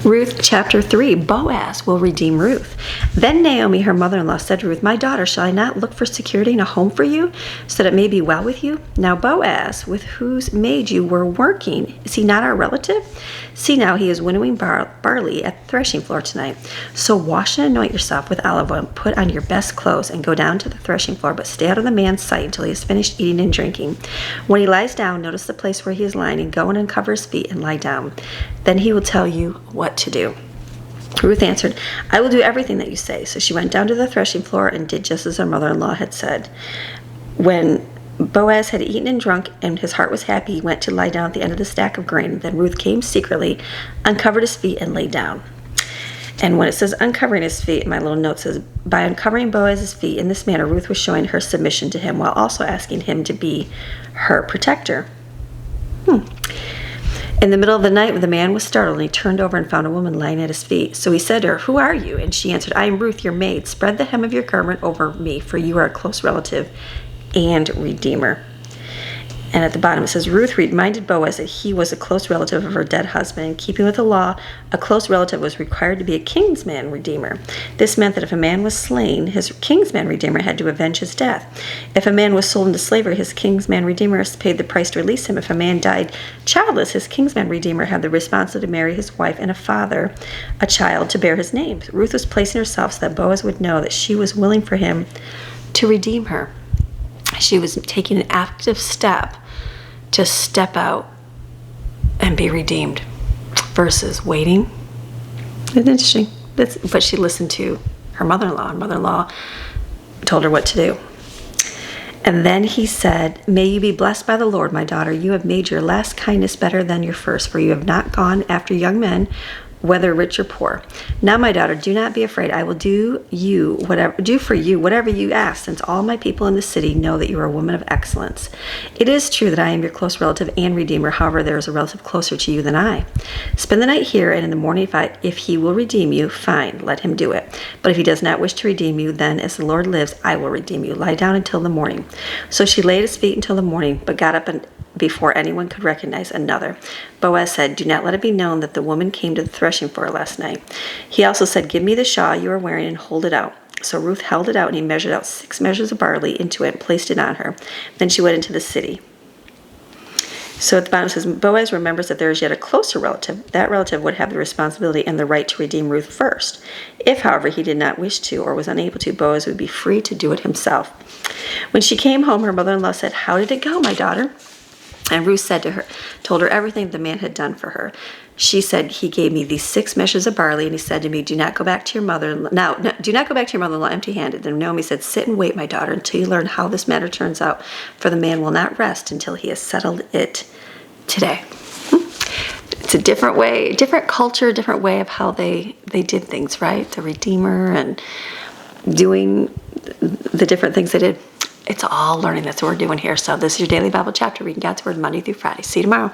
Ruth chapter 3, Boaz will redeem Ruth. Then Naomi, her mother-in-law, said to Ruth, "My daughter, shall I not look for security and a home for you, so that it may be well with you? Now Boaz, with whose maid you were working, is he not our relative? See now, he is winnowing barley at the threshing floor tonight. So wash and anoint yourself with olive oil, and put on your best clothes, and go down to the threshing floor, but stay out of the man's sight until he has finished eating and drinking. When he lies down, notice the place where he is lying, and go and uncover his feet and lie down. Then he will tell you what to do." Ruth answered, "I will do everything that you say." So she went down to the threshing floor and did just as her mother-in-law had said. When Boaz had eaten and drunk, and his heart was happy, he went to lie down at the end of the stack of grain. Then Ruth came secretly, uncovered his feet, and lay down. And when it says uncovering his feet, my little note says, by uncovering Boaz's feet in this manner, Ruth was showing her submission to him while also asking him to be her protector. In the middle of the night, the man was startled, and he turned over and found a woman lying at his feet. So he said to her, "Who are you?" And she answered, "I am Ruth, your maid. Spread the hem of your garment over me, for you are a close relative and redeemer." And at the bottom it says, Ruth reminded Boaz that he was a close relative of her dead husband. In keeping with the law, a close relative was required to be a kinsman redeemer. This meant that if a man was slain, his kinsman redeemer had to avenge his death. If a man was sold into slavery, his kinsman redeemer paid the price to release him. If a man died childless, his kinsman redeemer had the responsibility to marry his wife and father a child to bear his name. Ruth was placing herself so that Boaz would know that she was willing for him to redeem her. She was taking an active step to step out and be redeemed versus waiting. It's interesting. But she listened to her mother-in-law. Her mother-in-law told her what to do. And then he said, "May you be blessed by the Lord, my daughter. You have made your last kindness better than your first, for you have not gone after young men, whether rich or poor. Now, my daughter, do not be afraid. I will do for you whatever you ask, since all my people in the city know that you are a woman of excellence. It is true that I am your close relative and redeemer. However, there is a relative closer to you than I. Spend the night here, and in the morning, if he will redeem you, fine, let him do it. But if he does not wish to redeem you, then as the Lord lives, I will redeem you. Lie down until the morning." So she lay at his feet until the morning, but got up before anyone could recognize another. Boaz said, "Do not let it be known that the woman came to the threshing floor last night." He also said, "Give me the shawl you are wearing and hold it out." So Ruth held it out, and he measured out 6 measures of barley into it and placed it on her. Then she went into the city. So at the bottom it says, Boaz remembers that there is yet a closer relative. That relative would have the responsibility and the right to redeem Ruth first. If, however, he did not wish to or was unable to, Boaz would be free to do it himself. When she came home, her mother-in-law said, "How did it go, my daughter?" And Ruth told her everything the man had done for her. She said, "He gave me these 6 measures of barley, and he said to me, do not go back to your mother-in-law. Do not go back to your mother-in-law empty-handed." And Naomi said, "Sit and wait, my daughter, until you learn how this matter turns out, for the man will not rest until he has settled it today." It's a different way, different culture, different way of how they did things, right? The Redeemer and doing the different things they did. It's all learning. That's what we're doing here. So this is your daily Bible chapter reading God's Word Monday through Friday. See you tomorrow.